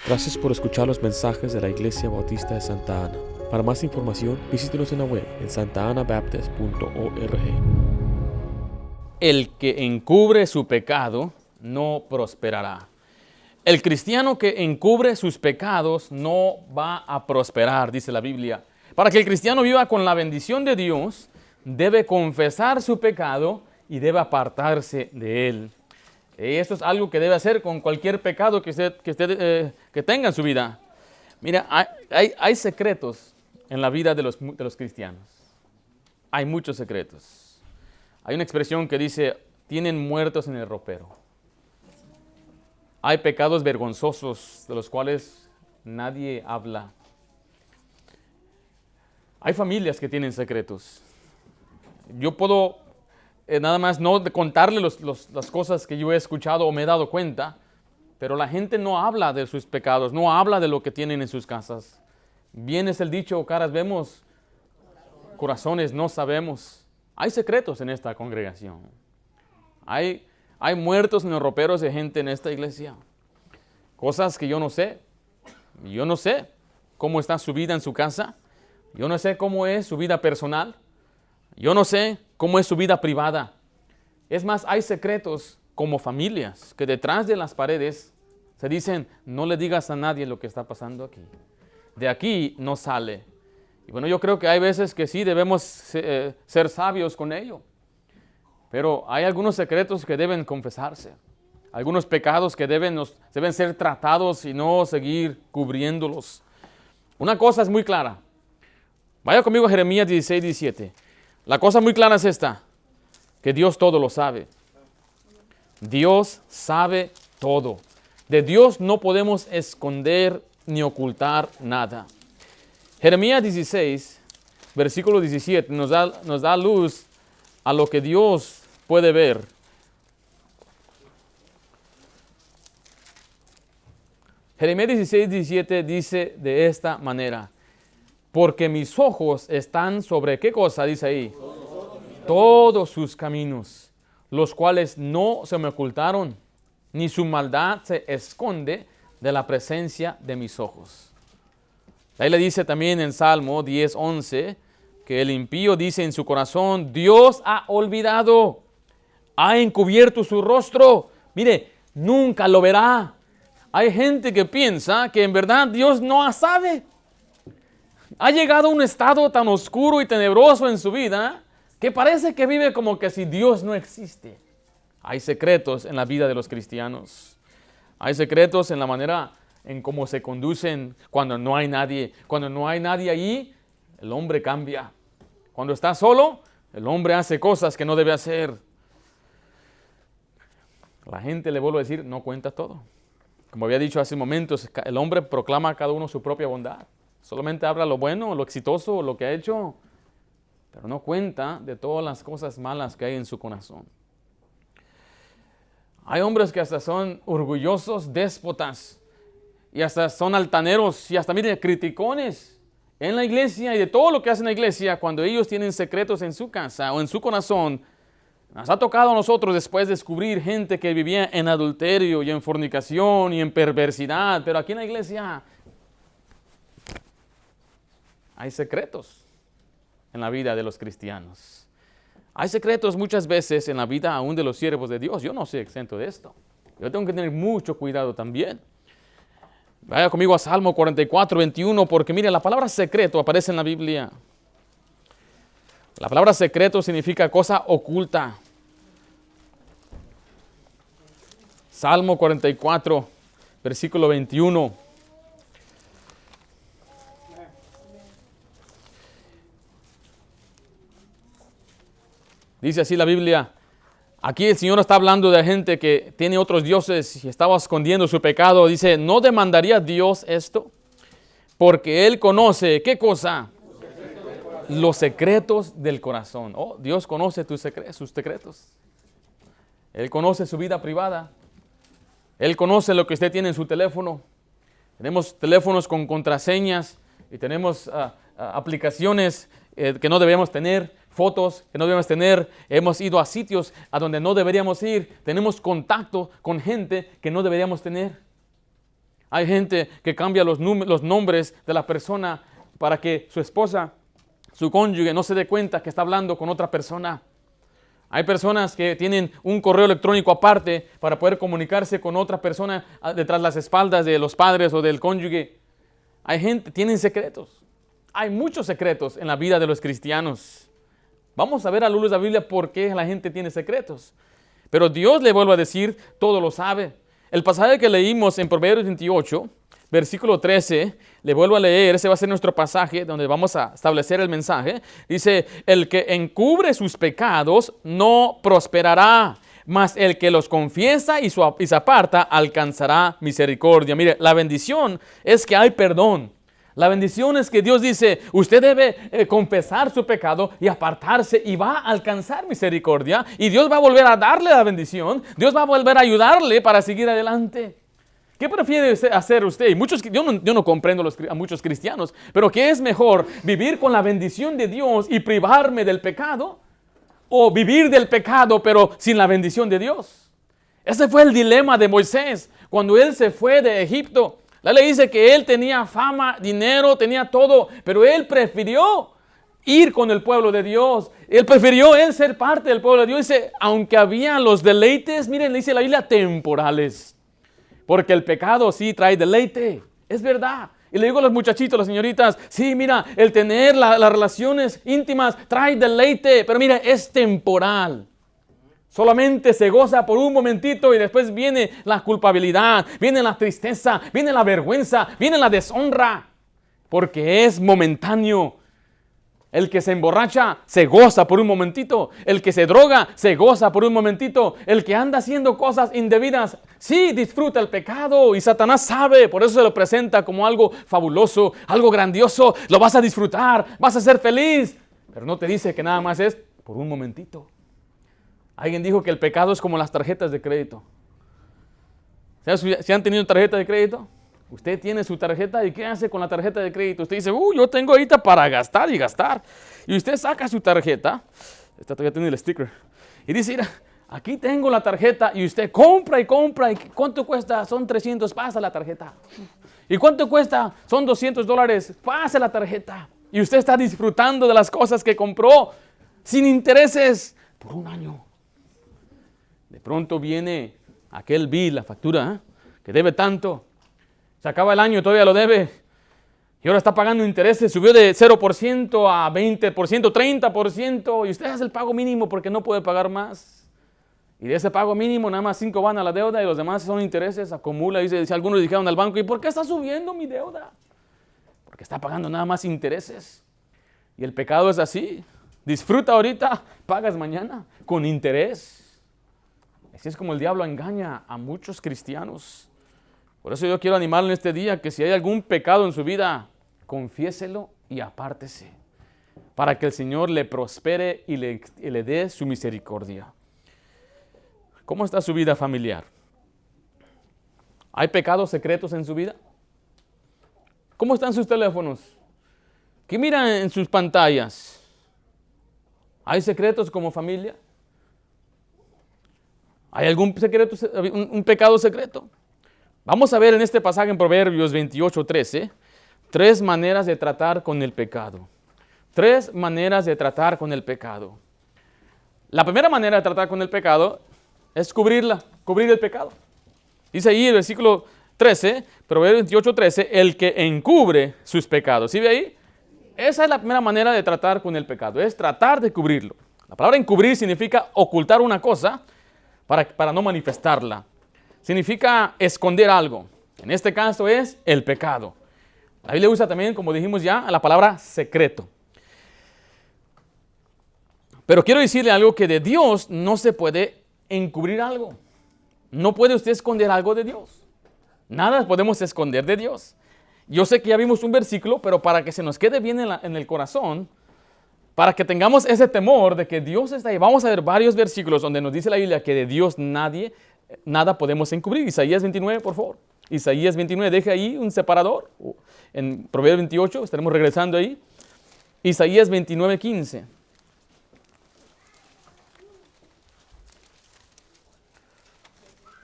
Gracias por escuchar los mensajes de la Iglesia Bautista de Santa Ana. Para más información, visítenos en la web en santaanabaptist.org. El que encubre su pecado no prosperará. El cristiano que encubre sus pecados no va a prosperar, dice la Biblia. Para que el cristiano viva con la bendición de Dios, debe confesar su pecado y debe apartarse de él. Esto es algo que debe hacer con cualquier pecado que tenga en su vida. Mira, hay secretos en la vida de los cristianos. Hay muchos secretos. Hay una expresión que dice, tienen muertos en el ropero. Hay pecados vergonzosos de los cuales nadie habla. Hay familias que tienen secretos. Yo puedo nada más no contarle las cosas que yo he escuchado o me he dado cuenta, pero la gente no habla de sus pecados, no habla de lo que tienen en sus casas. Bien es el dicho, caras vemos, corazones no sabemos. Hay secretos en esta congregación. Hay muertos en los roperos de gente en esta iglesia. Cosas que yo no sé. Yo no sé cómo está su vida en su casa. Yo no sé cómo es su vida personal. Yo no sé cómo es su vida privada. Es más, hay secretos como familias que detrás de las paredes se dicen, no le digas a nadie lo que está pasando aquí. De aquí no sale. Y bueno, yo creo que hay veces que sí debemos ser sabios con ello. Pero hay algunos secretos que deben confesarse. Algunos pecados que deben ser tratados y no seguir cubriéndolos. Una cosa es muy clara. Vaya conmigo a Jeremías 16, 17. La cosa muy clara es esta, que Dios todo lo sabe. Dios sabe todo. De Dios no podemos esconder ni ocultar nada. Jeremías 16, versículo 17, nos da luz a lo que Dios puede ver. Jeremías 16, 17 dice de esta manera, porque mis ojos están sobre, ¿qué cosa dice ahí? Todos sus caminos, los cuales no se me ocultaron, ni su maldad se esconde de la presencia de mis ojos. Ahí le dice también en Salmo 10, 11, que el impío dice en su corazón, Dios ha olvidado, ha encubierto su rostro, mire, nunca lo verá. Hay gente que piensa que en verdad Dios no sabe. Ha llegado a un estado tan oscuro y tenebroso en su vida que parece que vive como que si Dios no existe. Hay secretos en la vida de los cristianos. Hay secretos en la manera en cómo se conducen cuando no hay nadie. Cuando no hay nadie ahí, el hombre cambia. Cuando está solo, el hombre hace cosas que no debe hacer. La gente, le vuelvo a decir, no cuenta todo. Como había dicho hace momentos, el hombre proclama a cada uno su propia bondad. Solamente habla lo bueno, lo exitoso, lo que ha hecho, pero no cuenta de todas las cosas malas que hay en su corazón. Hay hombres que hasta son orgullosos, déspotas, y hasta son altaneros, y hasta, mire, criticones en la iglesia y de todo lo que hacen en la iglesia, cuando ellos tienen secretos en su casa o en su corazón. Nos ha tocado a nosotros después descubrir gente que vivía en adulterio y en fornicación y en perversidad, pero aquí en la iglesia hay secretos en la vida de los cristianos. Hay secretos muchas veces en la vida aún de los siervos de Dios. Yo no soy exento de esto. Yo tengo que tener mucho cuidado también. Vaya conmigo a Salmo 44, 21, porque mire, la palabra secreto aparece en la Biblia. La palabra secreto significa cosa oculta. Salmo 44, versículo 21. Dice así la Biblia, aquí el Señor está hablando de gente que tiene otros dioses y estaba escondiendo su pecado. Dice, ¿no demandaría Dios esto? Porque Él conoce, ¿qué cosa? Los secretos del corazón. Oh, Dios conoce sus secretos. Él conoce su vida privada. Él conoce lo que usted tiene en su teléfono. Tenemos teléfonos con contraseñas y tenemos aplicaciones que no debemos tener. Fotos que no debemos tener, hemos ido a sitios a donde no deberíamos ir, tenemos contacto con gente que no deberíamos tener. Hay gente que cambia los nombres de la persona para que su esposa, su cónyuge, no se dé cuenta que está hablando con otra persona. Hay personas que tienen un correo electrónico aparte para poder comunicarse con otra persona detrás de las espaldas de los padres o del cónyuge. Hay gente, tienen secretos. Hay muchos secretos en la vida de los cristianos. Vamos a ver a la luz de la Biblia por qué la gente tiene secretos. Pero Dios, le vuelvo a decir, todo lo sabe. El pasaje que leímos en Proverbios 28, versículo 13, le vuelvo a leer, ese va a ser nuestro pasaje donde vamos a establecer el mensaje. Dice, el que encubre sus pecados no prosperará, mas el que los confiesa y se aparta alcanzará misericordia. Mire, la bendición es que hay perdón. La bendición es que Dios dice, usted debe confesar su pecado y apartarse y va a alcanzar misericordia. Y Dios va a volver a darle la bendición. Dios va a volver a ayudarle para seguir adelante. ¿Qué prefiere hacer usted? Yo no comprendo a muchos cristianos, pero ¿qué es mejor? ¿Vivir con la bendición de Dios y privarme del pecado? ¿O vivir del pecado pero sin la bendición de Dios? Ese fue el dilema de Moisés cuando él se fue de Egipto. La ley dice que él tenía fama, dinero, tenía todo, pero él prefirió ir con el pueblo de Dios. Él prefirió ser parte del pueblo de Dios. Dice, aunque había los deleites, miren, dice la Biblia, temporales. Porque el pecado sí trae deleite, es verdad. Y le digo a los muchachitos, las señoritas, sí, mira, el tener las relaciones íntimas trae deleite, pero mira, es temporal. Solamente se goza por un momentito y después viene la culpabilidad, viene la tristeza, viene la vergüenza, viene la deshonra, porque es momentáneo. El que se emborracha se goza por un momentito. El que se droga se goza por un momentito. El que anda haciendo cosas indebidas, sí disfruta el pecado y Satanás sabe, por eso se lo presenta como algo fabuloso, algo grandioso. Lo vas a disfrutar, vas a ser feliz, pero no te dice que nada más es por un momentito. Alguien dijo que el pecado es como las tarjetas de crédito. ¿Se han tenido tarjeta de crédito? Usted tiene su tarjeta y ¿qué hace con la tarjeta de crédito? Usted dice, yo tengo ahorita para gastar y gastar. Y usted saca su tarjeta, esta todavía tiene el sticker, y dice, mira, aquí tengo la tarjeta y usted compra y compra. ¿Y cuánto cuesta? Son 300, pasa la tarjeta. ¿Y cuánto cuesta? Son $200, pasa la tarjeta. Y usted está disfrutando de las cosas que compró sin intereses por un año. De pronto viene aquel bill, la factura, que debe tanto. Se acaba el año y todavía lo debe. Y ahora está pagando intereses. Subió de 0% a 20%, 30%. Y usted hace el pago mínimo porque no puede pagar más. Y de ese pago mínimo nada más 5 van a la deuda y los demás son intereses. Acumula. Y algunos dijeron al banco, ¿y por qué está subiendo mi deuda? Porque está pagando nada más intereses. Y el pecado es así. Disfruta ahorita, pagas mañana con interés. Así es como el diablo engaña a muchos cristianos. Por eso yo quiero animarle en este día que si hay algún pecado en su vida, confiéselo y apártese, para que el Señor le prospere y le dé su misericordia. ¿Cómo está su vida familiar? ¿Hay pecados secretos en su vida? ¿Cómo están sus teléfonos? ¿Qué miran en sus pantallas? ¿Hay secretos como familia? ¿Hay algún secreto, un pecado secreto? Vamos a ver en este pasaje en Proverbios 28:13, 3 maneras de tratar con el pecado. 3 maneras de tratar con el pecado. La primera manera de tratar con el pecado es cubrir el pecado. Dice ahí el versículo 13, Proverbios 28:13, el que encubre sus pecados. ¿Sí ve ahí? Esa es la primera manera de tratar con el pecado, es tratar de cubrirlo. La palabra encubrir significa ocultar una cosa para no manifestarla. Significa esconder algo. En este caso es el pecado. La Biblia usa también, como dijimos ya, la palabra secreto. Pero quiero decirle algo, que de Dios no se puede encubrir algo. No puede usted esconder algo de Dios. Nada podemos esconder de Dios. Yo sé que ya vimos un versículo, pero para que se nos quede bien en el corazón, para que tengamos ese temor de que Dios está ahí. Vamos a ver varios versículos donde nos dice la Biblia que de Dios nada podemos encubrir. Isaías 29, por favor. Isaías 29, deje ahí un separador. En Proverbios 28, estaremos regresando ahí. Isaías 29, 15.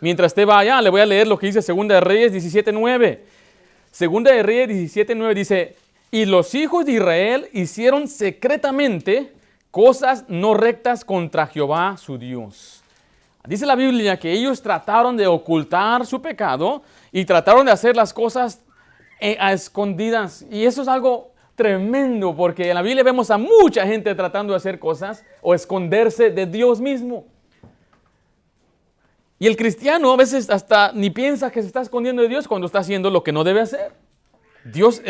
Mientras usted va allá, le voy a leer lo que dice Segunda de Reyes 17:9. Segunda de Reyes 17:9 dice, y los hijos de Israel hicieron secretamente cosas no rectas contra Jehová su Dios. Dice la Biblia que ellos trataron de ocultar su pecado y trataron de hacer las cosas a escondidas. Y eso es algo tremendo, porque en la Biblia vemos a mucha gente tratando de hacer cosas o esconderse de Dios mismo. Y el cristiano a veces hasta ni piensa que se está escondiendo de Dios cuando está haciendo lo que no debe hacer. Dios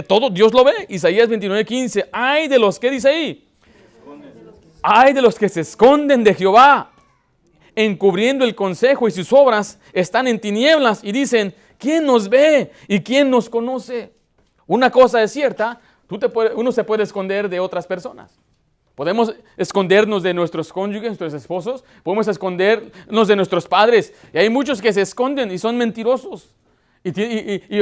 lo ve. Isaías 29:15. Ay de los que dice ahí. Ay de los que se esconden de Jehová, encubriendo el consejo, y sus obras están en tinieblas, y dicen, ¿quién nos ve y quién nos conoce? Una cosa es cierta, uno se puede esconder de otras personas. Podemos escondernos de nuestros cónyuges, nuestros esposos, podemos escondernos de nuestros padres. Y hay muchos que se esconden y son mentirosos y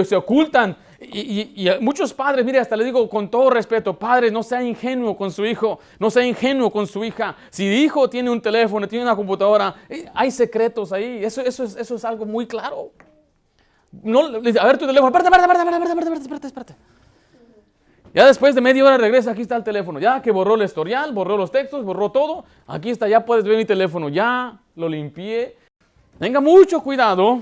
se ocultan. Y muchos padres, mire, hasta le digo con todo respeto, padres, no sea ingenuo con su hijo, no sea ingenuo con su hija. Si el hijo tiene un teléfono, tiene una computadora, hay secretos ahí. Eso es algo muy claro. No, a ver tu teléfono, espérate. Ya después de media hora regresa, aquí está el teléfono. Ya que borró el historial, borró los textos, borró todo. Aquí está, ya puedes ver mi teléfono. Ya lo limpié. Tenga mucho cuidado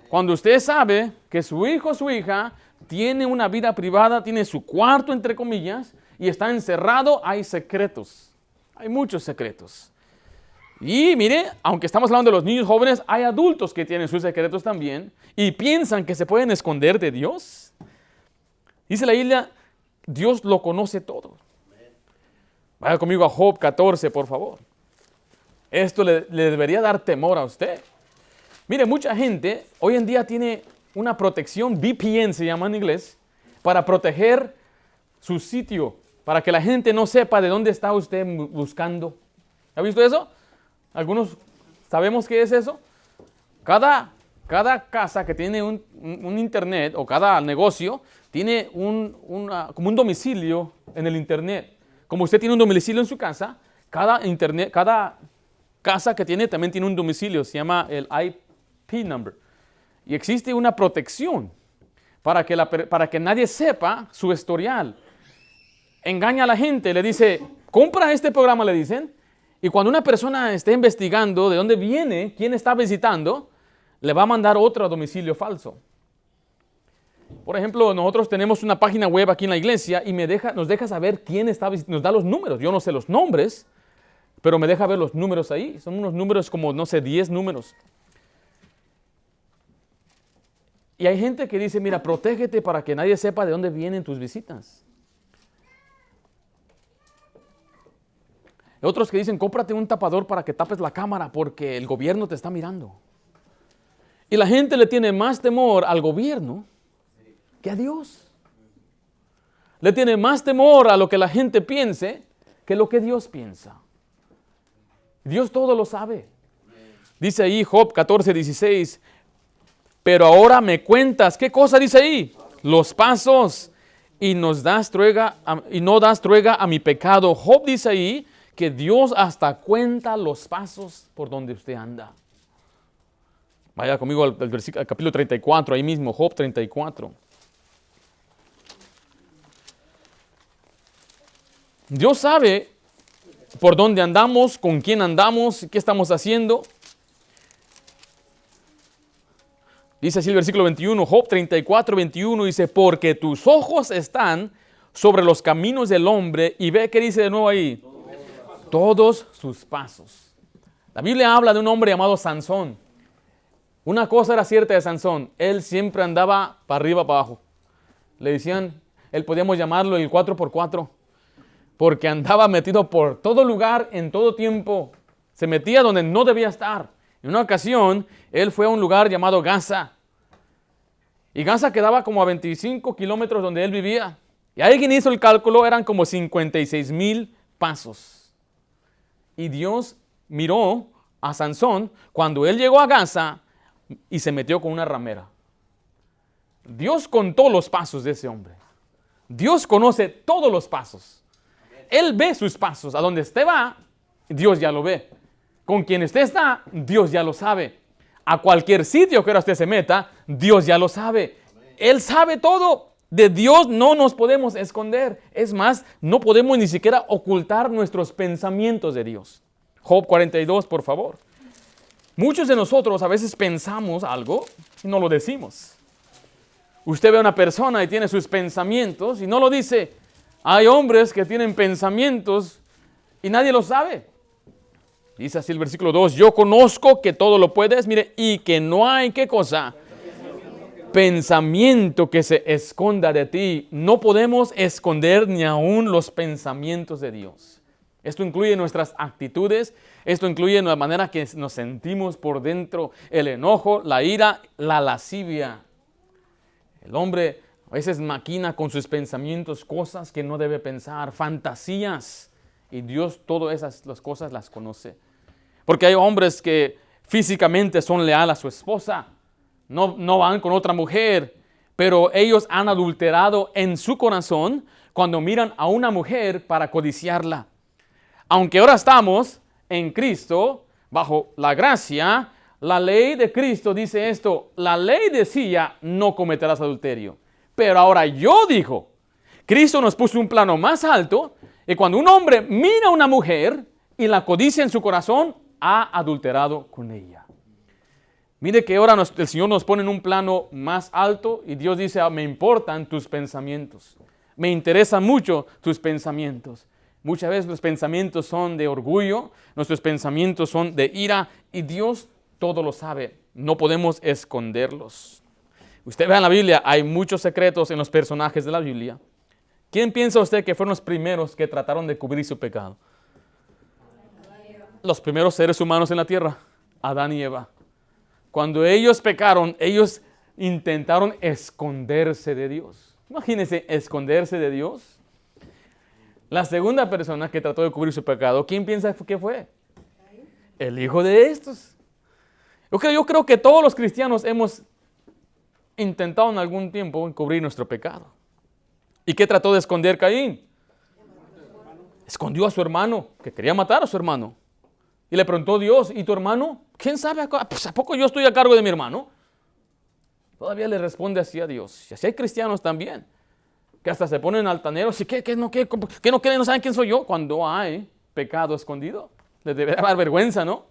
cuando usted sabe que su hijo o su hija tiene una vida privada, tiene su cuarto, entre comillas, y está encerrado. Hay secretos. Hay muchos secretos. Y mire, aunque estamos hablando de los niños jóvenes, hay adultos que tienen sus secretos también y piensan que se pueden esconder de Dios. Dice la Biblia, Dios lo conoce todo. Vaya conmigo a Job 14, por favor. Esto le debería dar temor a usted. Mire, mucha gente hoy en día tiene una protección, VPN se llama en inglés, para proteger su sitio, para que la gente no sepa de dónde está usted buscando. ¿Ha visto eso? Algunos sabemos qué es eso. Cada casa que tiene un internet o cada negocio tiene como un domicilio en el internet. Como usted tiene un domicilio en su casa, cada casa que tiene también tiene un domicilio, se llama el IP number. Y existe una protección para que nadie sepa su historial. Engaña a la gente, le dice, compra este programa, le dicen, y cuando una persona esté investigando de dónde viene, quién está visitando, le va a mandar otro domicilio falso. Por ejemplo, nosotros tenemos una página web aquí en la iglesia y nos deja saber quién está visitando, nos da los números. Yo no sé los nombres, pero me deja ver los números ahí. Son unos números como, 10 números. Y hay gente que dice, mira, protégete para que nadie sepa de dónde vienen tus visitas. Otros que dicen, cómprate un tapador para que tapes la cámara porque el gobierno te está mirando. Y la gente le tiene más temor al gobierno que a Dios. Le tiene más temor a lo que la gente piense que lo que Dios piensa. Dios todo lo sabe. Dice ahí Job 14:16, pero ahora me cuentas, ¿qué cosa dice ahí? Los pasos y no das truega a mi pecado. Job dice ahí que Dios hasta cuenta los pasos por donde usted anda. Vaya conmigo al capítulo 34, ahí mismo, Job 34. Dios sabe por dónde andamos, con quién andamos, qué estamos haciendo. Dice así el versículo 21, Job 34, 21, dice, porque tus ojos están sobre los caminos del hombre, y ve que dice de nuevo ahí, todos sus pasos. La Biblia habla de un hombre llamado Sansón. Una cosa era cierta de Sansón, él siempre andaba para arriba, para abajo. Le decían, podíamos llamarlo el 4x4, porque andaba metido por todo lugar, en todo tiempo. Se metía donde no debía estar. En una ocasión, él fue a un lugar llamado Gaza. Y Gaza quedaba como a 25 kilómetros donde él vivía. Y alguien hizo el cálculo, eran como 56,000 pasos. Y Dios miró a Sansón cuando él llegó a Gaza y se metió con una ramera. Dios contó los pasos de ese hombre. Dios conoce todos los pasos. Él ve sus pasos. A donde usted va, Dios ya lo ve. Con quien usted está, Dios ya lo sabe. a cualquier sitio que ahora usted se meta, Dios ya lo sabe. Él sabe todo. De Dios no nos podemos esconder. Es más, no podemos ni siquiera ocultar nuestros pensamientos de Dios. Job 42, por favor. Muchos de nosotros a veces pensamos algo y no lo decimos. Usted ve a una persona y tiene sus pensamientos y no lo dice. Hay hombres que tienen pensamientos y nadie lo sabe. Dice así el versículo 2, yo conozco que todo lo puedes, mire, y que no hay, ¿qué cosa? Pensamiento que se esconda de ti. No podemos esconder ni aún los pensamientos de Dios. Esto incluye nuestras actitudes, esto incluye la manera que nos sentimos por dentro, el enojo, la ira, la lascivia. El hombre a veces maquina con sus pensamientos cosas que no debe pensar, fantasías, y Dios todas esas cosas las conoce. Porque hay hombres que físicamente son leales a su esposa, no van con otra mujer, pero ellos han adulterado en su corazón cuando miran a una mujer para codiciarla. Aunque ahora estamos en Cristo, bajo la gracia, la ley de Cristo dice esto, la ley decía, no cometerás adulterio. Pero ahora yo digo, Cristo nos puso un plano más alto, y cuando un hombre mira a una mujer y la codicia en su corazón, ha adulterado con ella. Mire que ahora el Señor nos pone en un plano más alto y Dios dice, me importan tus pensamientos. Me interesan mucho tus pensamientos. Muchas veces los pensamientos son de orgullo, nuestros pensamientos son de ira y Dios todo lo sabe. No podemos esconderlos. Usted ve en la Biblia, hay muchos secretos en los personajes de la Biblia. ¿Quién piensa usted que fueron los primeros que trataron de cubrir su pecado? Los primeros seres humanos en la tierra, Adán y Eva. Cuando ellos pecaron, ellos intentaron esconderse de Dios. Imagínense, esconderse de Dios. La segunda persona que trató de cubrir su pecado, ¿quién piensa que fue? El hijo de estos. Yo creo que todos los cristianos hemos intentado en algún tiempo encubrir nuestro pecado. ¿Y qué trató de esconder Caín? Escondió a su hermano, que quería matar a su hermano. Y le preguntó Dios, ¿y tu hermano? ¿Quién sabe? Pues, ¿a poco yo estoy a cargo de mi hermano? Todavía le responde así a Dios. Y así hay cristianos también, que hasta se ponen altaneros y que no creen, no saben quién soy yo. Cuando hay pecado escondido, les debe dar vergüenza, ¿no?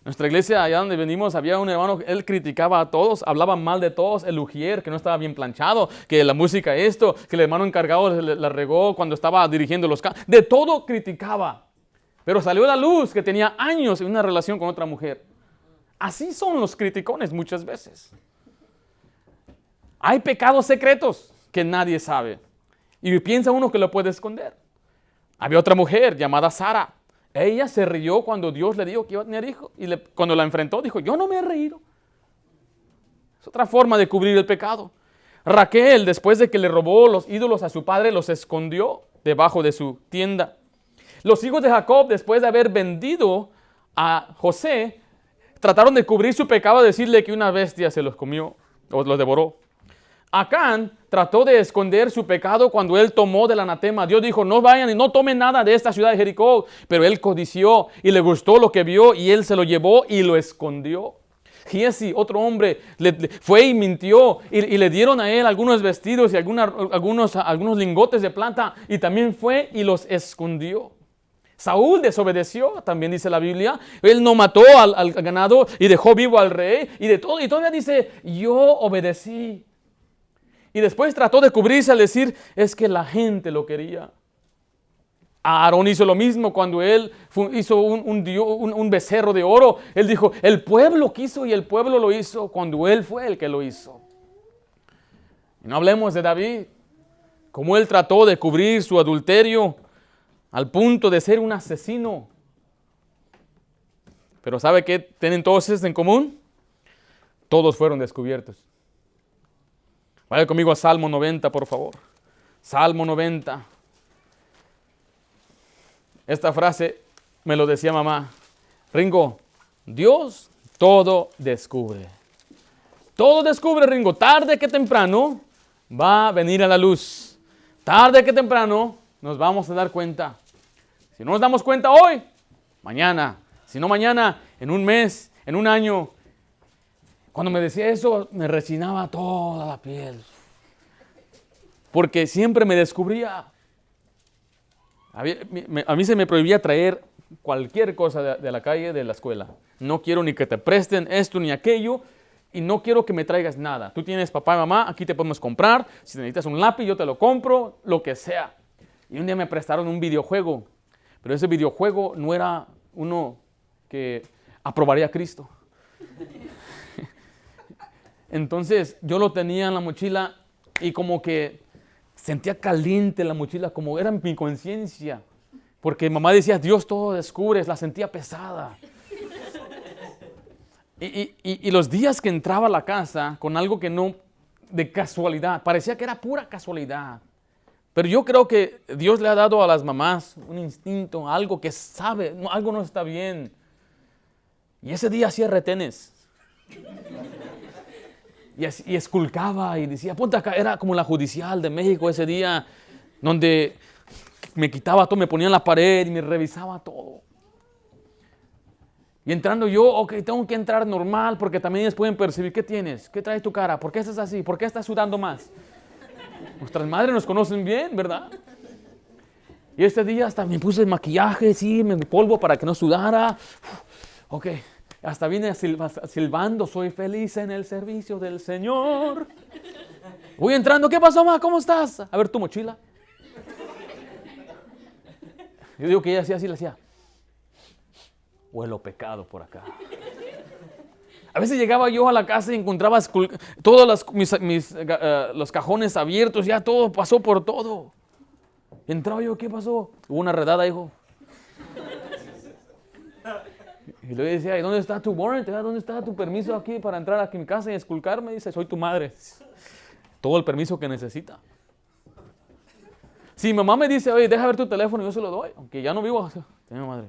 Nuestra iglesia, allá donde venimos, había un hermano, él criticaba a todos, hablaba mal de todos, el ujier, que no estaba bien planchado, que la música esto, que el hermano encargado la regó cuando estaba dirigiendo los cantos. De todo criticaba. Pero salió a la luz que tenía años en una relación con otra mujer. Así son los criticones muchas veces. Hay pecados secretos que nadie sabe. Y piensa uno que lo puede esconder. Había otra mujer llamada Sara. Ella se rió cuando Dios le dijo que iba a tener hijo. Y cuando la enfrentó dijo, yo no me he reído. Es otra forma de cubrir el pecado. Raquel, después de que le robó los ídolos a su padre, los escondió debajo de su tienda. Los hijos de Jacob, después de haber vendido a José, trataron de cubrir su pecado, decirle que una bestia se los comió o los devoró. Acán trató de esconder su pecado cuando él tomó del anatema. Dios dijo, no vayan y no tomen nada de esta ciudad de Jericó. Pero él codició y le gustó lo que vio y él se lo llevó y lo escondió. Giesi, otro hombre, fue y mintió y le dieron a él algunos vestidos y algunos lingotes de plata y también fue y los escondió. Saúl desobedeció, también dice la Biblia. Él no mató al ganado y dejó vivo al rey y de todo. Y todavía dice, yo obedecí. Y después trató de cubrirse al decir, es que la gente lo quería. Aarón hizo lo mismo cuando él hizo un becerro de oro. Él dijo, el pueblo quiso y el pueblo lo hizo cuando él fue el que lo hizo. Y no hablemos de David, cómo él trató de cubrir su adulterio al punto de ser un asesino. Pero ¿sabe qué tienen todos estos en común? Todos fueron descubiertos. Vaya conmigo a Salmo 90, por favor. Salmo 90. Esta frase me lo decía mamá. Ringo, Dios todo descubre. Todo descubre, Ringo. Tarde que temprano va a venir a la luz. Tarde que temprano nos vamos a dar cuenta. Si no nos damos cuenta hoy, mañana. Si no mañana, en un mes, En un año, cuando me decía eso, me rechinaba toda la piel. Porque siempre me descubría. A mí se me prohibía traer cualquier cosa de la calle, de la escuela. No quiero ni que te presten esto ni aquello. Y no quiero que me traigas nada. Tú tienes papá y mamá, aquí te podemos comprar. Si necesitas un lápiz, yo te lo compro, lo que sea. Y un día me prestaron un videojuego. Pero ese videojuego no era uno que aprobaría a Cristo. Entonces yo lo tenía en la mochila y como que sentía caliente la mochila, como era mi conciencia. Porque mamá decía, Dios todo descubres, la sentía pesada. Y los días que entraba a la casa con algo que no, de casualidad, parecía que era pura casualidad. Pero yo creo que Dios le ha dado a las mamás un instinto, algo que sabe, algo no está bien. Y ese día hacía retenes. Y esculcaba y decía, ponte acá, era como la judicial de México ese día, donde me quitaba todo, me ponía en la pared y me revisaba todo. Y entrando yo, ok, tengo que entrar normal porque también ellos pueden percibir, ¿qué tienes? ¿Qué trae tu cara? ¿Por qué estás así? ¿Por qué estás sudando más? Nuestras madres nos conocen bien, ¿verdad? Y este día hasta me puse el maquillaje, sí, me polvo para que no sudara. Ok, hasta vine silbando, soy feliz en el servicio del Señor. Voy entrando, ¿qué pasó, ma? ¿Cómo estás? A ver tu mochila. Yo digo que ella hacía así, le hacía. Huelo pecado por acá. A veces llegaba yo a la casa y encontraba todos los cajones abiertos, ya todo pasó por todo. Entraba yo, ¿qué pasó? Hubo una redada, hijo. Y le decía, ¿y dónde está tu warrant? ¿Dónde está tu permiso aquí para entrar aquí en mi casa y esculcarme? Dice, soy tu madre. Todo el permiso que necesita. Si mamá me dice, oye, deja ver tu teléfono, yo se lo doy. Aunque ya no vivo. Tengo madre.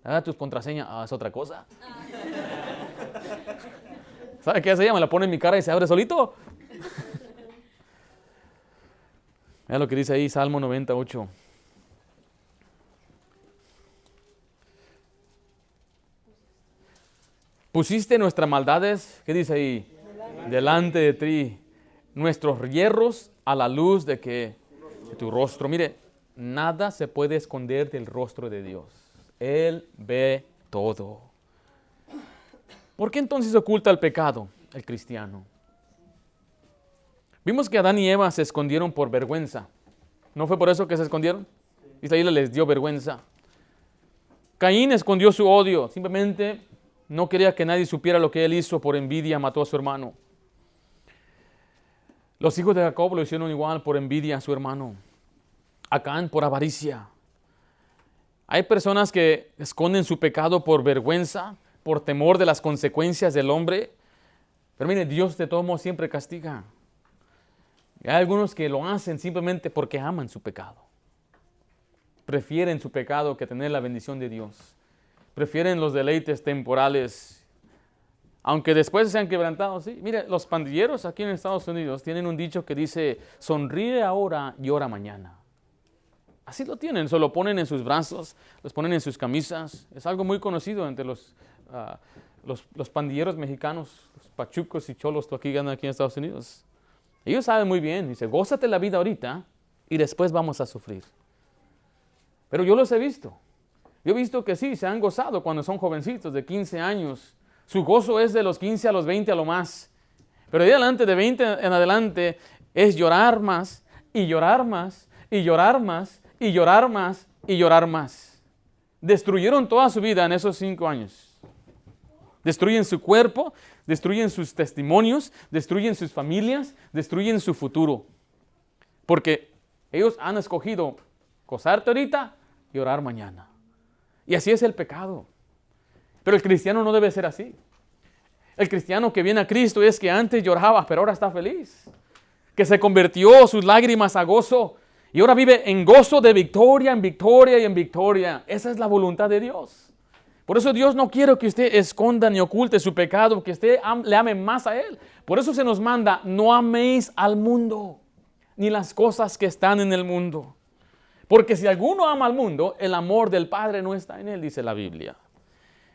Haga tus contraseñas. Es otra cosa. ¿Sabe qué hace ella? Me la pone en mi cara y se abre solito. Mira lo que dice ahí, Salmo 98. Pusiste nuestras maldades, ¿qué dice ahí? Delante de ti. Nuestros hierros a la luz de que de tu rostro. Mire, nada se puede esconder del rostro de Dios. Él ve todo. ¿Por qué entonces oculta el pecado el cristiano? Vimos que Adán y Eva se escondieron por vergüenza. ¿No fue por eso que se escondieron? Israel les dio vergüenza. Caín escondió su odio. Simplemente no quería que nadie supiera lo que él hizo. Por envidia mató a su hermano. Los hijos de Jacob lo hicieron igual por envidia a su hermano. Acán por avaricia. Hay personas que esconden su pecado por vergüenza, por temor de las consecuencias del hombre. Pero mire, Dios de todo modo siempre castiga. Y hay algunos que lo hacen simplemente porque aman su pecado. Prefieren su pecado que tener la bendición de Dios. Prefieren los deleites temporales, aunque después sean quebrantados. ¿Sí? Mire, los pandilleros aquí en Estados Unidos tienen un dicho que dice, sonríe ahora, llora mañana. Así lo tienen, se lo ponen en sus brazos, los ponen en sus camisas. Es algo muy conocido entre los pandilleros mexicanos, los pachucos y cholos que aquí en Estados Unidos. Ellos saben muy bien, dice, gózate la vida ahorita y después vamos a sufrir. Pero yo los he visto. Yo he visto que sí, se han gozado cuando son jovencitos de 15 años. Su gozo es de los 15 a los 20 a lo más. Pero de adelante, de 20 en adelante, es llorar más y llorar más y llorar más y llorar más y llorar más. Destruyeron toda su vida en esos 5 años. Destruyen su cuerpo, destruyen sus testimonios, destruyen sus familias, destruyen su futuro. Porque ellos han escogido gozarte ahorita y orar mañana. Y así es el pecado. Pero el cristiano no debe ser así. El cristiano que viene a Cristo es que antes lloraba, pero ahora está feliz. Que se convirtió sus lágrimas a gozo y ahora vive en gozo de victoria en victoria y en victoria. Esa es la voluntad de Dios. Por eso Dios no quiere que usted esconda ni oculte su pecado, que usted le ame más a Él. Por eso se nos manda, no améis al mundo, ni las cosas que están en el mundo. Porque si alguno ama al mundo, el amor del Padre no está en él, dice la Biblia.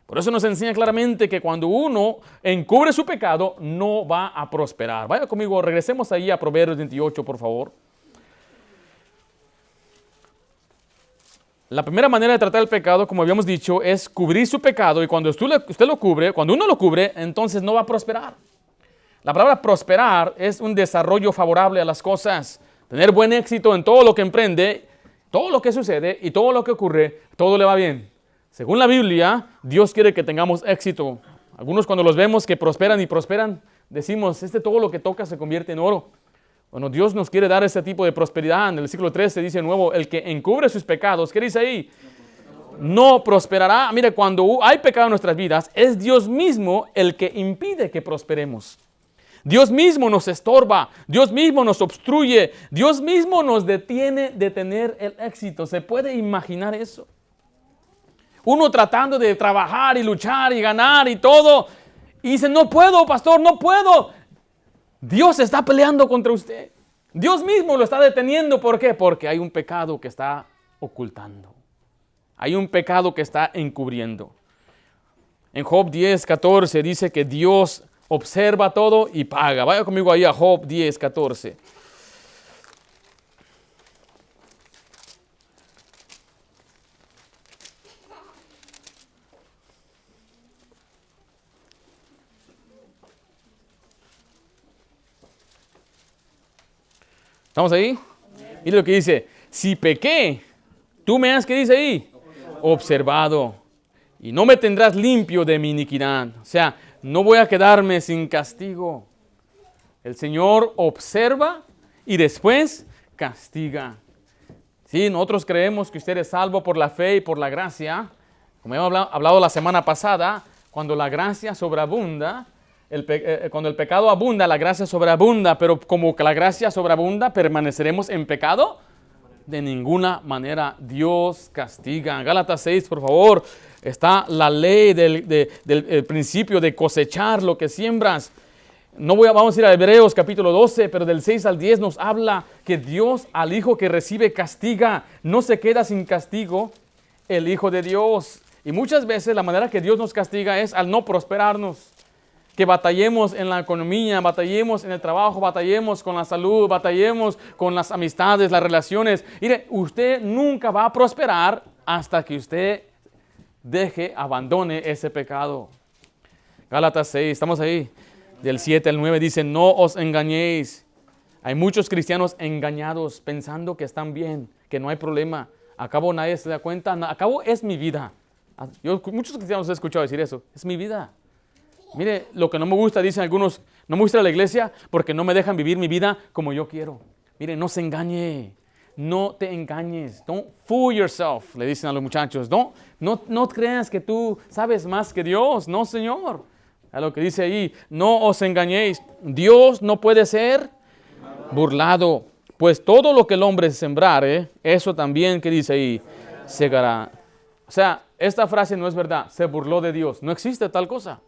Por eso nos enseña claramente que cuando uno encubre su pecado, no va a prosperar. Vaya conmigo, regresemos ahí a Proverbios 28, por favor. La primera manera de tratar el pecado, como habíamos dicho, es cubrir su pecado. Y cuando usted lo cubre, cuando uno lo cubre, entonces no va a prosperar. La palabra prosperar es un desarrollo favorable a las cosas. Tener buen éxito en todo lo que emprende, todo lo que sucede y todo lo que ocurre, todo le va bien. Según la Biblia, Dios quiere que tengamos éxito. Algunos cuando los vemos que prosperan y prosperan, decimos, todo lo que toca se convierte en oro. Bueno, Dios nos quiere dar ese tipo de prosperidad. En el versículo 13 dice de nuevo, el que encubre sus pecados, ¿qué dice ahí? No prosperará. Mire, cuando hay pecado en nuestras vidas, es Dios mismo el que impide que prosperemos. Dios mismo nos estorba, Dios mismo nos obstruye, Dios mismo nos detiene de tener el éxito. ¿Se puede imaginar eso? Uno tratando de trabajar y luchar y ganar y todo, y dice, no puedo, pastor, no puedo. Dios está peleando contra usted. Dios mismo lo está deteniendo. ¿Por qué? Porque hay un pecado que está ocultando. Hay un pecado que está encubriendo. En Job 10:14 dice que Dios observa todo y paga. Vaya conmigo ahí a Job 10:14. ¿Estamos ahí? Mire lo que dice. Si pequé, tú me has, ¿qué dice ahí? Observado. Y no me tendrás limpio de mi iniquidad. O sea, no voy a quedarme sin castigo. El Señor observa y después castiga. Sí, nosotros creemos que usted es salvo por la fe y por la gracia. Como hemos hablado la semana pasada, cuando la gracia sobreabunda, cuando el pecado abunda, la gracia sobreabunda, pero como que la gracia sobreabunda, ¿permaneceremos en pecado? De ninguna manera. Dios castiga. En Gálatas 6, por favor, está la ley del principio de cosechar lo que siembras. Vamos a ir a Hebreos capítulo 12, pero del 6 al 10 nos habla que Dios al hijo que recibe castiga. No se queda sin castigo el Hijo de Dios. Y muchas veces la manera que Dios nos castiga es al no prosperarnos. Que batallemos en la economía, batallemos en el trabajo, batallemos con la salud, batallemos con las amistades, las relaciones. Mire, usted nunca va a prosperar hasta que usted abandone ese pecado. Gálatas 6, estamos ahí. Del 7 al 9 dice, no os engañéis. Hay muchos cristianos engañados pensando que están bien, que no hay problema. Acabo nadie se da cuenta, acabo es mi vida. Muchos cristianos he escuchado decir eso, es mi vida. Mire, lo que no me gusta, dicen algunos, no me gusta la iglesia porque no me dejan vivir mi vida como yo quiero. Mire, no se engañe, no te engañes. Don't fool yourself, le dicen a los muchachos. No creas que tú sabes más que Dios. No, Señor. A lo que dice ahí, no os engañéis. Dios no puede ser burlado. Pues todo lo que el hombre sembrare, eso también, que dice ahí, segará. O sea, esta frase no es verdad. Se burló de Dios. No existe tal cosa.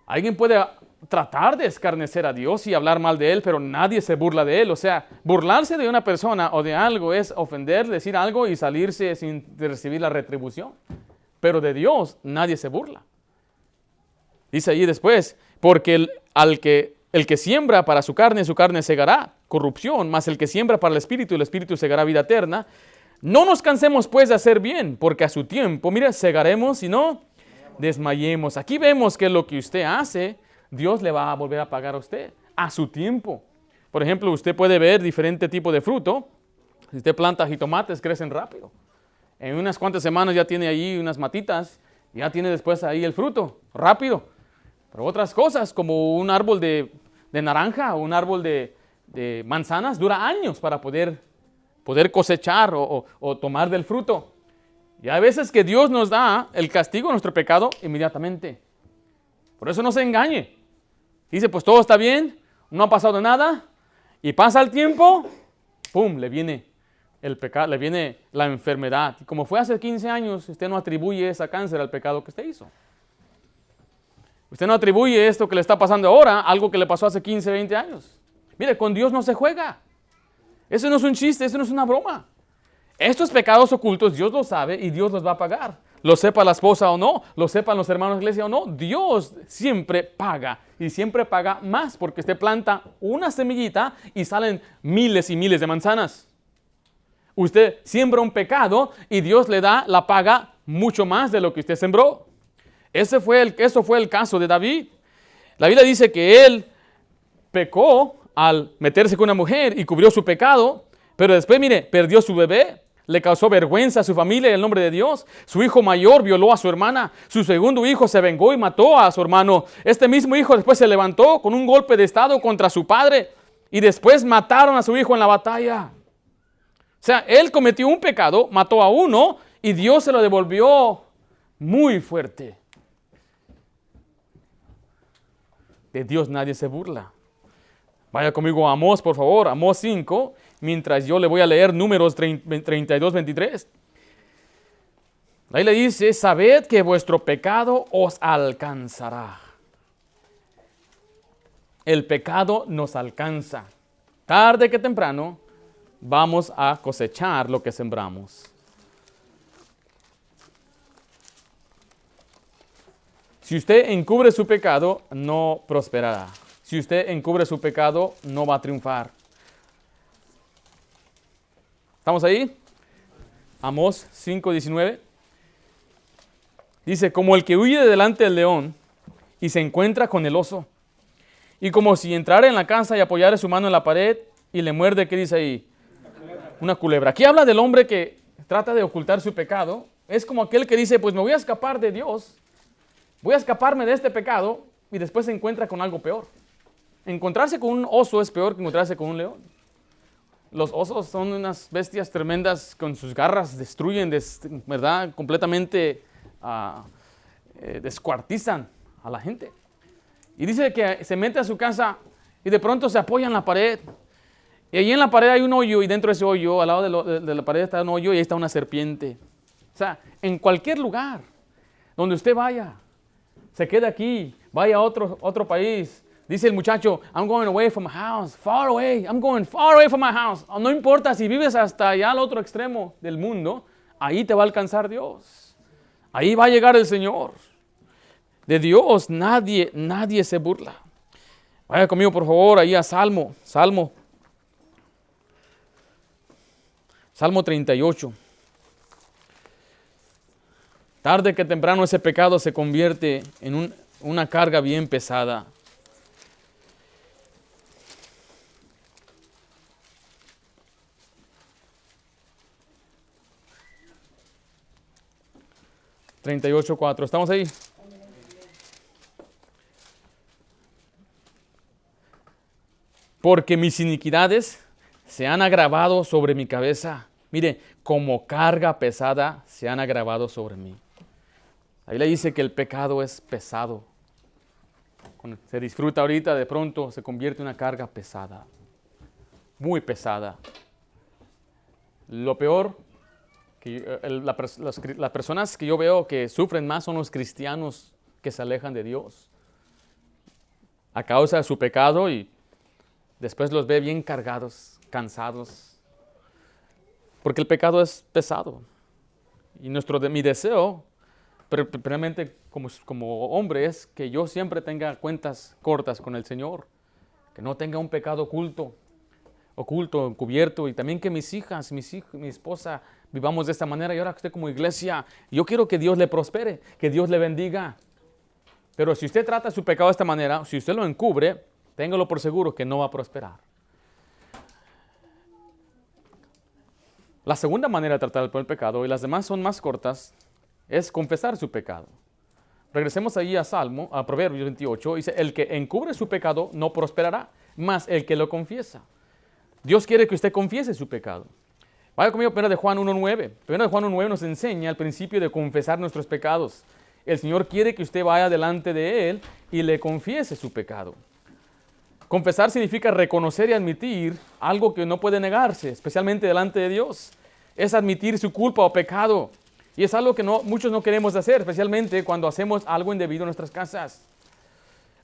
Alguien puede tratar de escarnecer a Dios y hablar mal de Él, pero nadie se burla de Él. O sea, burlarse de una persona o de algo es ofender, decir algo y salirse sin recibir la retribución. Pero de Dios nadie se burla. Dice allí después, porque el que siembra para su carne segará corrupción, mas el que siembra para el Espíritu segará vida eterna. No nos cansemos pues de hacer bien, porque a su tiempo, mira, segaremos y no desmayemos. Aquí vemos que lo que usted hace, Dios le va a volver a pagar a usted a su tiempo. Por ejemplo, usted puede ver diferente tipo de fruto. Si usted planta jitomates, crecen rápido. En unas cuantas semanas ya tiene ahí unas matitas, ya tiene después ahí el fruto, rápido. Pero otras cosas, como un árbol de naranja o un árbol de manzanas, dura años para poder cosechar o tomar del fruto. Y hay veces que Dios nos da el castigo a nuestro pecado inmediatamente. Por eso no se engañe. Dice, pues todo está bien, no ha pasado nada, y pasa el tiempo, ¡pum!, le viene el pecado, le viene la enfermedad. Y como fue hace 15 años, usted no atribuye ese cáncer al pecado que usted hizo. Usted no atribuye esto que le está pasando ahora a algo que le pasó hace 15, 20 años. Mire, con Dios no se juega. Eso no es un chiste, eso no es una broma. Estos pecados ocultos Dios los sabe y Dios los va a pagar. Lo sepa la esposa o no, lo sepan los hermanos de la iglesia o no, Dios siempre paga y siempre paga más porque usted planta una semillita y salen miles y miles de manzanas. Usted siembra un pecado y Dios le da la paga mucho más de lo que usted sembró. Eso fue el caso de David. La Biblia dice que él pecó al meterse con una mujer y cubrió su pecado, pero después, mire, perdió su bebé. Le causó vergüenza a su familia en el nombre de Dios. Su hijo mayor violó a su hermana. Su segundo hijo se vengó y mató a su hermano. Este mismo hijo después se levantó con un golpe de estado contra su padre. Y después mataron a su hijo en la batalla. O sea, él cometió un pecado, mató a uno y Dios se lo devolvió muy fuerte. De Dios nadie se burla. Vaya conmigo a Amós, por favor. Amós 5. Mientras yo le voy a leer Números 32, 23. Ahí le dice, sabed que vuestro pecado os alcanzará. El pecado nos alcanza. Tarde que temprano vamos a cosechar lo que sembramos. Si usted encubre su pecado, no prosperará. Si usted encubre su pecado, no va a triunfar. ¿Estamos ahí? Amós 5:19. Dice, como el que huye delante del león y se encuentra con el oso. Y como si entrara en la casa y apoyara su mano en la pared y le muerde, ¿qué dice ahí? Una culebra. Aquí habla del hombre que trata de ocultar su pecado. Es como aquel que dice, pues me voy a escapar de Dios. Voy a escaparme de este pecado y después se encuentra con algo peor. Encontrarse con un oso es peor que encontrarse con un león. Los osos son unas bestias tremendas, con sus garras destruyen, ¿verdad? Completamente descuartizan a la gente. Y dice que se mete a su casa y de pronto se apoya en la pared. Y allí en la pared hay un hoyo y dentro de ese hoyo, al lado de la pared está un hoyo y ahí está una serpiente. O sea, en cualquier lugar donde usted vaya, se queda aquí, vaya a otro país. Dice el muchacho, I'm going away from my house, far away, I'm going far away from my house. No importa si vives hasta allá al otro extremo del mundo, ahí te va a alcanzar Dios. Ahí va a llegar el Señor. De Dios nadie se burla. Vaya conmigo por favor ahí a Salmo 38. Tarde que temprano ese pecado se convierte en una carga bien pesada. (38:4) ¿Estamos ahí? Porque mis iniquidades se han agravado sobre mi cabeza. Mire, como carga pesada se han agravado sobre mí. Ahí le dice que el pecado es pesado. Cuando se disfruta ahorita, de pronto se convierte en una carga pesada. Muy pesada. Lo peor, que las personas que yo veo que sufren más son los cristianos que se alejan de Dios a causa de su pecado y después los ve bien cargados, cansados, porque el pecado es pesado. Y mi deseo, realmente como hombre, es que yo siempre tenga cuentas cortas con el Señor, que no tenga un pecado oculto, encubierto, y también que mis hijas, mi esposa, vivamos de esta manera. Y ahora que usted como iglesia, yo quiero que Dios le prospere, que Dios le bendiga. Pero si usted trata su pecado de esta manera, si usted lo encubre, téngalo por seguro que no va a prosperar. La segunda manera de tratar el pecado, y las demás son más cortas, es confesar su pecado. Regresemos ahí a Proverbios 28, dice, el que encubre su pecado no prosperará, mas el que lo confiesa. Dios quiere que usted confiese su pecado. Vaya conmigo a 1 de Juan 1:9. 1 de Juan 1:9 nos enseña el principio de confesar nuestros pecados. El Señor quiere que usted vaya delante de Él y le confiese su pecado. Confesar significa reconocer y admitir algo que no puede negarse, especialmente delante de Dios. Es admitir su culpa o pecado. Y es algo que muchos no queremos hacer, especialmente cuando hacemos algo indebido en nuestras casas.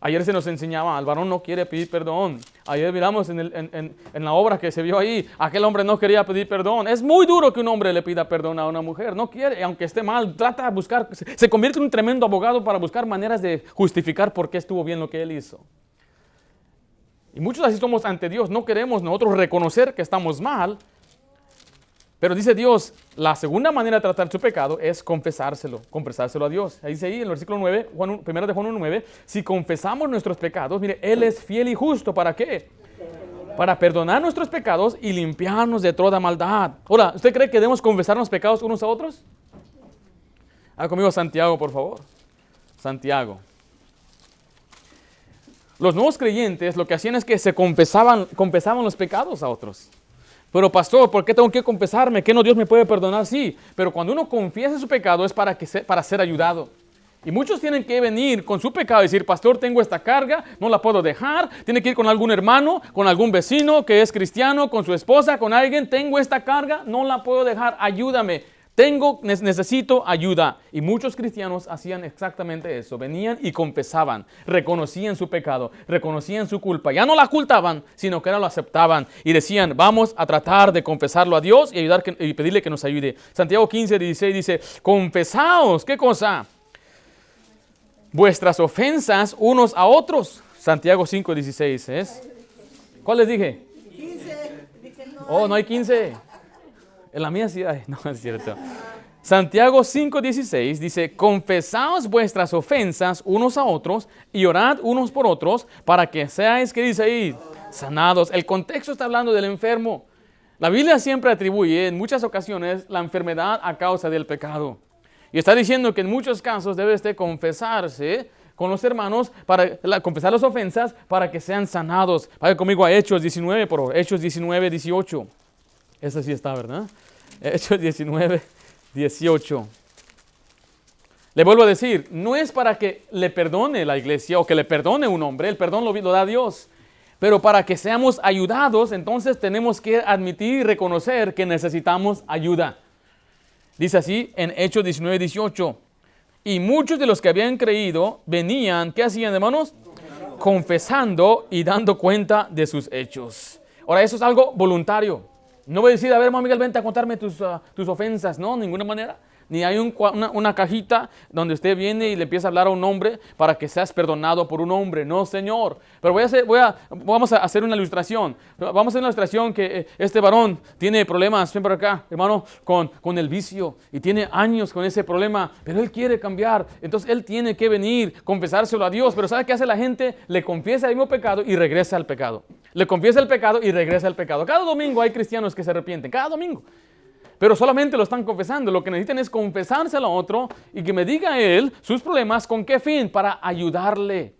Ayer se nos enseñaba, el varón no quiere pedir perdón. Ayer miramos en la obra que se vio ahí, aquel hombre no quería pedir perdón. Es muy duro que un hombre le pida perdón a una mujer. No quiere, aunque esté mal, trata de buscar, se convierte en un tremendo abogado para buscar maneras de justificar por qué estuvo bien lo que él hizo. Y muchos así somos ante Dios. No queremos nosotros reconocer que estamos mal. Pero dice Dios, la segunda manera de tratar su pecado es confesárselo a Dios. Ahí dice ahí en el versículo 9, 1 de Juan 1:9, si confesamos nuestros pecados, mire, Él es fiel y justo. ¿Para qué? Para perdonar nuestros pecados y limpiarnos de toda maldad. Ahora, ¿usted cree que debemos confesar los pecados unos a otros? Haga conmigo Santiago, por favor. Santiago. Los nuevos creyentes lo que hacían es que se confesaban los pecados a otros. Pero pastor, ¿por qué tengo que confesarme? ¿Qué no Dios me puede perdonar? Sí, pero cuando uno confiesa su pecado es para ser ayudado. Y muchos tienen que venir con su pecado y decir, pastor, tengo esta carga, no la puedo dejar. Tiene que ir con algún hermano, con algún vecino que es cristiano, con su esposa, con alguien. Tengo esta carga, no la puedo dejar, ayúdame. Necesito ayuda. Y muchos cristianos hacían exactamente eso. Venían y confesaban, reconocían su pecado, reconocían su culpa. Ya no la ocultaban, sino que ahora lo aceptaban. Y decían, vamos a tratar de confesarlo a Dios y pedirle que nos ayude. Santiago 15:16 dice, confesaos, ¿qué cosa? Vuestras ofensas unos a otros. Santiago 5:16 ¿es? ¿Cuál les dije? 15. Oh, no hay 15. En la mía sí hay, no es cierto. Santiago 5:16 dice, confesaos vuestras ofensas unos a otros y orad unos por otros para que seáis, ¿qué dice ahí? Sanados. El contexto está hablando del enfermo. La Biblia siempre atribuye en muchas ocasiones la enfermedad a causa del pecado. Y está diciendo que en muchos casos debes de confesarse con los hermanos, confesar las ofensas para que sean sanados. Vaya conmigo a Hechos 19, por favor. Hechos 19:18. Esa sí está, ¿verdad? Hechos 19:18. Le vuelvo a decir, no es para que le perdone la iglesia o que le perdone un hombre, el perdón lo da Dios. Pero para que seamos ayudados, entonces tenemos que admitir y reconocer que necesitamos ayuda. Dice así en Hechos 19:18. Y muchos de los que habían creído venían, ¿qué hacían, hermanos? Confesando y dando cuenta de sus hechos. Ahora, eso es algo voluntario. No voy a decir, a ver, hermano Miguel, vente a contarme tus ofensas. No, de ninguna manera. Ni hay una cajita donde usted viene y le empieza a hablar a un hombre para que seas perdonado por un hombre. No, Señor. Pero vamos a hacer una ilustración. Vamos a hacer una ilustración que este varón tiene problemas, ven por acá, hermano, con el vicio. Y tiene años con ese problema, pero él quiere cambiar. Entonces él tiene que venir, confesárselo a Dios. Pero ¿sabe qué hace la gente? Le confiesa el mismo pecado y regresa al pecado. Le confiesa el pecado y regresa al pecado. Cada domingo hay cristianos que se arrepienten. Cada domingo. Pero solamente lo están confesando. Lo que necesitan es confesárselo a otro y que me diga él sus problemas. ¿Con qué fin? Para ayudarle.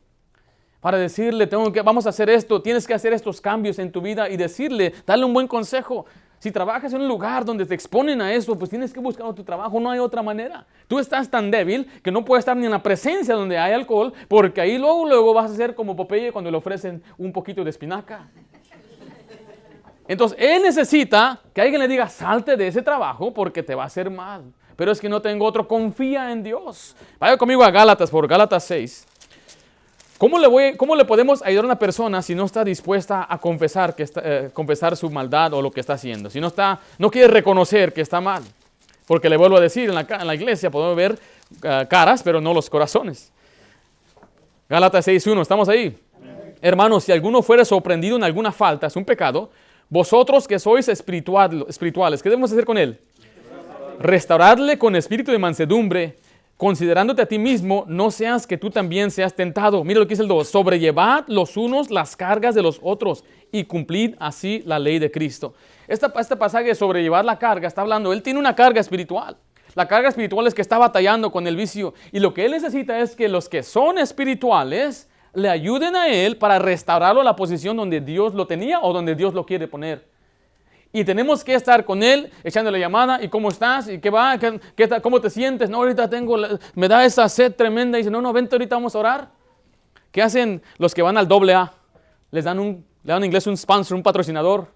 Para decirle, vamos a hacer esto, tienes que hacer estos cambios en tu vida y decirle, darle un buen consejo. Si trabajas en un lugar donde te exponen a eso, pues tienes que buscar otro trabajo, no hay otra manera. Tú estás tan débil que no puedes estar ni en la presencia donde hay alcohol, porque ahí luego vas a ser como Popeye cuando le ofrecen un poquito de espinaca. Entonces, él necesita que alguien le diga, salte de ese trabajo porque te va a hacer mal. Pero es que no tengo otro, confía en Dios. Vaya conmigo a Gálatas, por Gálatas 6. ¿Cómo le podemos ayudar a una persona si no está dispuesta a confesar su maldad o lo que está haciendo? Si no quiere reconocer que está mal. Porque le vuelvo a decir, en la iglesia podemos ver caras, pero no los corazones. Gálatas 6:1, ¿estamos ahí? Hermanos, si alguno fuere sorprendido en alguna falta, es un pecado, vosotros que sois espirituales, ¿qué debemos hacer con él? Restauradle con espíritu de mansedumbre, considerándote a ti mismo, no seas que tú también seas tentado. Mira lo que dice el 2. Sobrellevad los unos las cargas de los otros y cumplid así la ley de Cristo. Este pasaje de sobrellevar la carga está hablando, él tiene una carga espiritual. La carga espiritual es que está batallando con el vicio. Y lo que él necesita es que los que son espirituales le ayuden a él para restaurarlo a la posición donde Dios lo tenía o donde Dios lo quiere poner. Y tenemos que estar con él, echándole llamada, ¿y cómo estás? ¿Y qué va? ¿Cómo te sientes? No, ahorita me da esa sed tremenda. Y dice, no, vente, ahorita vamos a orar. ¿Qué hacen los que van al AA? Le dan en inglés un sponsor, un patrocinador.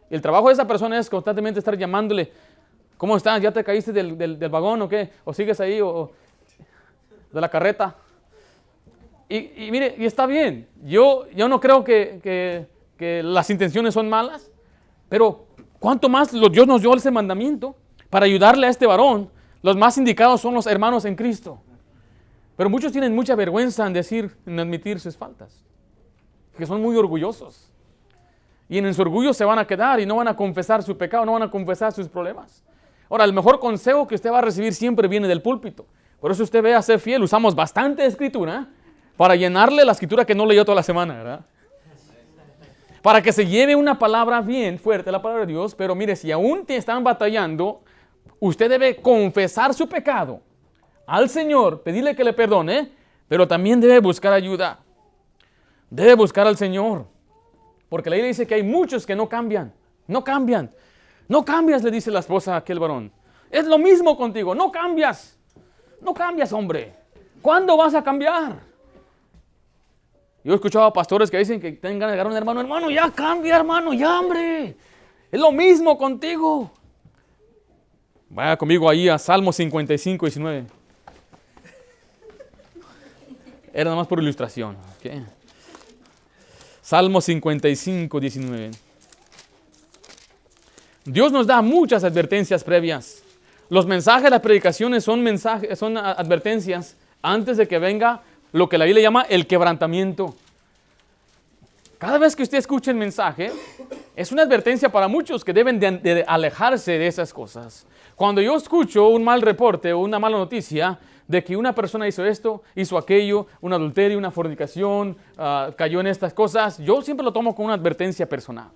Y el trabajo de esa persona es constantemente estar llamándole, ¿cómo estás? ¿Ya te caíste del vagón o qué? ¿O sigues ahí? ¿O de la carreta? Y mire, y está bien. Yo no creo que que las intenciones son malas, pero cuánto más Dios nos dio ese mandamiento para ayudarle a este varón. Los más indicados son los hermanos en Cristo. Pero muchos tienen mucha vergüenza en admitir sus faltas, que son muy orgullosos. Y en su orgullo se van a quedar y no van a confesar su pecado, no van a confesar sus problemas. Ahora, el mejor consejo que usted va a recibir siempre viene del púlpito. Por eso usted ve a ser fiel. Usamos bastante escritura para llenarle la escritura que no leyó toda la semana, ¿verdad? Para que se lleve una palabra bien fuerte, la palabra de Dios. Pero mire, si aún te están batallando, usted debe confesar su pecado al Señor, pedirle que le perdone, pero también debe buscar ayuda. Debe buscar al Señor. Porque la Biblia dice que hay muchos que no cambian. No cambian. No cambias, le dice la esposa a aquel varón. Es lo mismo contigo. No cambias. No cambias, hombre. ¿Cuándo vas a cambiar? Yo he escuchado a pastores que dicen que tienen ganas de agarrar a un hermano. Hermano, ya cambia, hermano, ya, hombre. Es lo mismo contigo. Vaya conmigo ahí a Salmo 55, 19. Era nada más por ilustración. ¿Okay? Salmo 55, 19. Dios nos da muchas advertencias previas. Los mensajes, las predicaciones son advertencias antes de que venga lo que la Biblia llama el quebrantamiento. Cada vez que usted escuche el mensaje, es una advertencia para muchos que deben de alejarse de esas cosas. Cuando yo escucho un mal reporte o una mala noticia de que una persona hizo esto, hizo aquello, un adulterio, una fornicación, cayó en estas cosas, yo siempre lo tomo como una advertencia personal.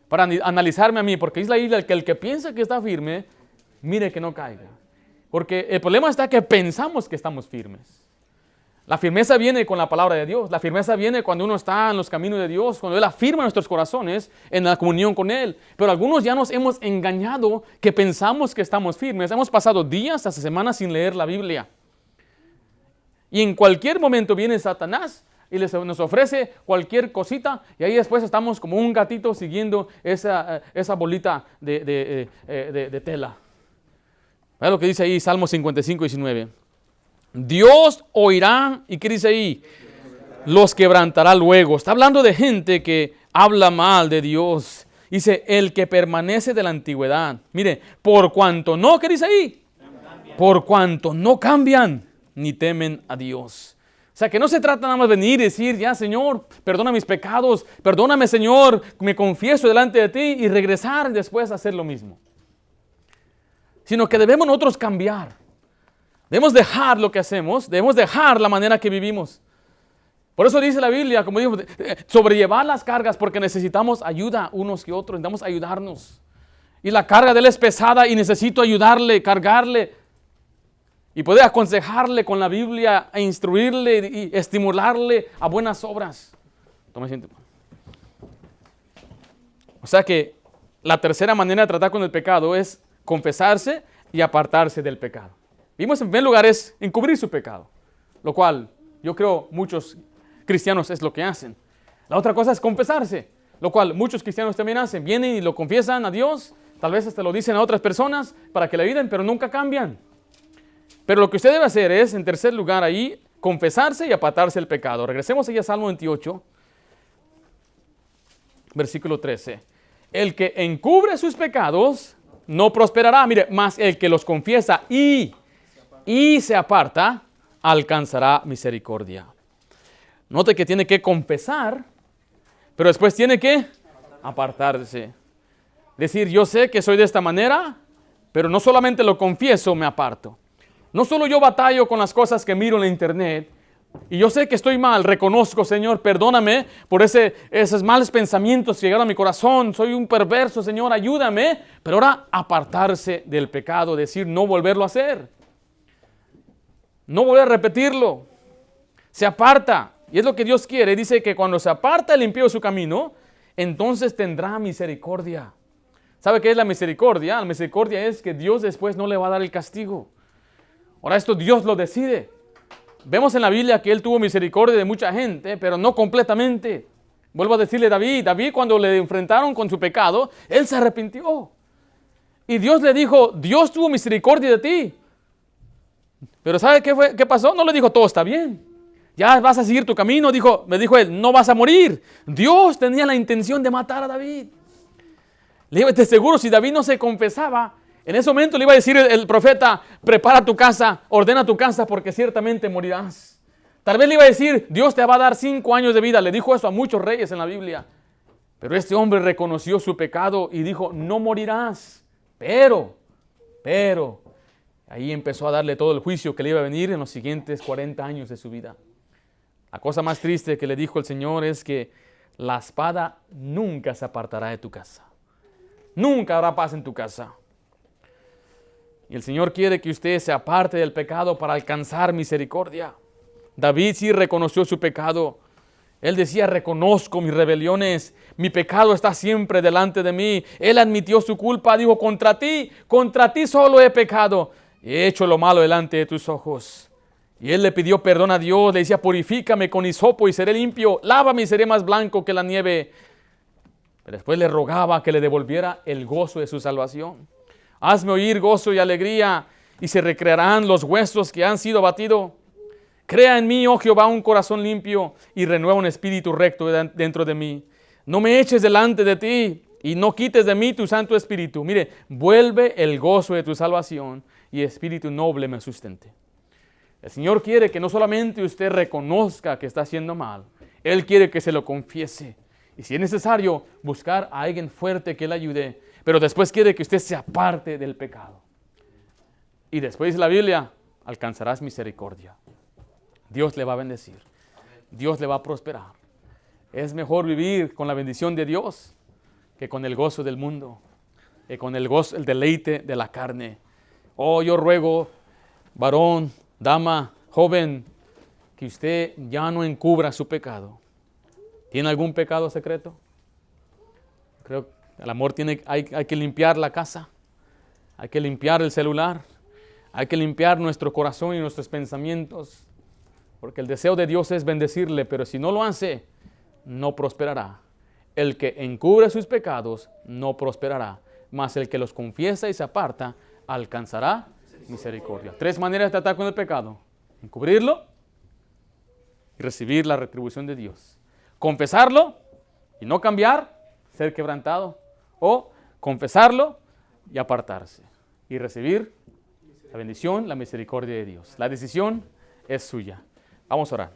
Para analizarme a mí, porque es la Biblia que el que piensa que está firme, mire que no caiga. Porque el problema está que pensamos que estamos firmes. La firmeza viene con la palabra de Dios. La firmeza viene cuando uno está en los caminos de Dios, cuando Él afirma nuestros corazones en la comunión con Él. Pero algunos ya nos hemos engañado que pensamos que estamos firmes. Hemos pasado días hasta semanas sin leer la Biblia. Y en cualquier momento viene Satanás y nos ofrece cualquier cosita y ahí después estamos como un gatito siguiendo esa bolita de tela. Vea lo que dice ahí Salmo 55, 19. Dios oirá, ¿y qué dice ahí? Los quebrantará luego. Está hablando de gente que habla mal de Dios. Dice, el que permanece de la antigüedad. Mire, por cuanto no, ¿qué dice ahí? Por cuanto no cambian, ni temen a Dios. O sea, que no se trata nada más de venir y decir, ya Señor, perdona mis pecados, perdóname Señor, me confieso delante de ti y regresar después a hacer lo mismo. Sino que debemos nosotros cambiar. Debemos dejar lo que hacemos, debemos dejar la manera que vivimos. Por eso dice la Biblia, como digo, sobrellevar las cargas porque necesitamos ayuda unos que otros, necesitamos ayudarnos. Y la carga de Él es pesada y necesito ayudarle, cargarle y poder aconsejarle con la Biblia e instruirle y estimularle a buenas obras. Toma asiento. O sea que la tercera manera de tratar con el pecado es confesarse y apartarse del pecado. Vimos en primer lugar es encubrir su pecado, lo cual yo creo muchos cristianos es lo que hacen. La otra cosa es confesarse, lo cual muchos cristianos también hacen. Vienen y lo confiesan a Dios, tal vez hasta lo dicen a otras personas para que le ayuden, pero nunca cambian. Pero lo que usted debe hacer es, en tercer lugar ahí, confesarse y apartarse del pecado. Regresemos ahí a Salmo 28, versículo 13. El que encubre sus pecados no prosperará. Mire, más el que los confiesa y se aparta, alcanzará misericordia. Note que tiene que confesar, pero después tiene que apartarse. Decir, yo sé que soy de esta manera, pero no solamente lo confieso, me aparto. No solo yo batallo con las cosas que miro en la internet, y yo sé que estoy mal, reconozco, Señor, perdóname por esos malos pensamientos que llegaron a mi corazón, soy un perverso, Señor, ayúdame, pero ahora apartarse del pecado, decir, no volverlo a hacer. No volver a repetirlo. Se aparta. Y es lo que Dios quiere. Dice que cuando se aparta el impío de su camino, entonces tendrá misericordia. ¿Sabe qué es la misericordia? La misericordia es que Dios después no le va a dar el castigo. Ahora esto Dios lo decide. Vemos en la Biblia que Él tuvo misericordia de mucha gente, pero no completamente. Vuelvo a decirle David cuando le enfrentaron con su pecado, él se arrepintió. Y Dios le dijo, Dios tuvo misericordia de ti. Pero ¿sabe qué pasó? No le dijo, todo está bien. ya vas a seguir tu camino, me dijo él, no vas a morir. Dios tenía la intención de matar a David. Le digo, de seguro, si David no se confesaba, en ese momento le iba a decir el profeta, prepara tu casa, ordena tu casa, porque ciertamente morirás. Tal vez le iba a decir, Dios te va a dar 5 años de vida. Le dijo eso a muchos reyes en la Biblia. Pero este hombre reconoció su pecado y dijo, no morirás. Pero, ahí empezó a darle todo el juicio que le iba a venir en los siguientes 40 años de su vida. La cosa más triste que le dijo el Señor es que la espada nunca se apartará de tu casa. Nunca habrá paz en tu casa. Y el Señor quiere que usted se aparte del pecado para alcanzar misericordia. David sí reconoció su pecado. Él decía, reconozco mis rebeliones, mi pecado está siempre delante de mí. Él admitió su culpa, dijo, contra ti solo he pecado. He hecho lo malo delante de tus ojos. Y él le pidió perdón a Dios, le decía, purifícame con hisopo y seré limpio, lávame y seré más blanco que la nieve. Pero después le rogaba que le devolviera el gozo de su salvación. Hazme oír gozo y alegría, y se recrearán los huesos que han sido abatidos. Crea en mí, oh Jehová, un corazón limpio, y renueva un espíritu recto dentro de mí. No me eches delante de ti, y no quites de mí tu santo espíritu. Mire, vuelve el gozo de tu salvación, y espíritu noble me sustente. El Señor quiere que no solamente usted reconozca que está haciendo mal, Él quiere que se lo confiese. Y si es necesario, buscar a alguien fuerte que le ayude. Pero después quiere que usted se aparte del pecado. Y después dice la Biblia, alcanzarás misericordia. Dios le va a bendecir. Dios le va a prosperar. Es mejor vivir con la bendición de Dios que con el gozo del mundo, que con el gozo, el deleite de la carne. Oh, yo ruego, varón, dama, joven, que usted ya no encubra su pecado. ¿Tiene algún pecado secreto? Creo que el amor hay que limpiar la casa, hay que limpiar el celular, hay que limpiar nuestro corazón y nuestros pensamientos, porque el deseo de Dios es bendecirle, pero si no lo hace, no prosperará. El que encubre sus pecados no prosperará, mas el que los confiesa y se aparta alcanzará misericordia. 3 maneras de tratar con el pecado: encubrirlo y recibir la retribución de Dios. Confesarlo y no cambiar, ser quebrantado. O confesarlo y apartarse y recibir la bendición, la misericordia de Dios. La decisión es suya. Vamos a orar.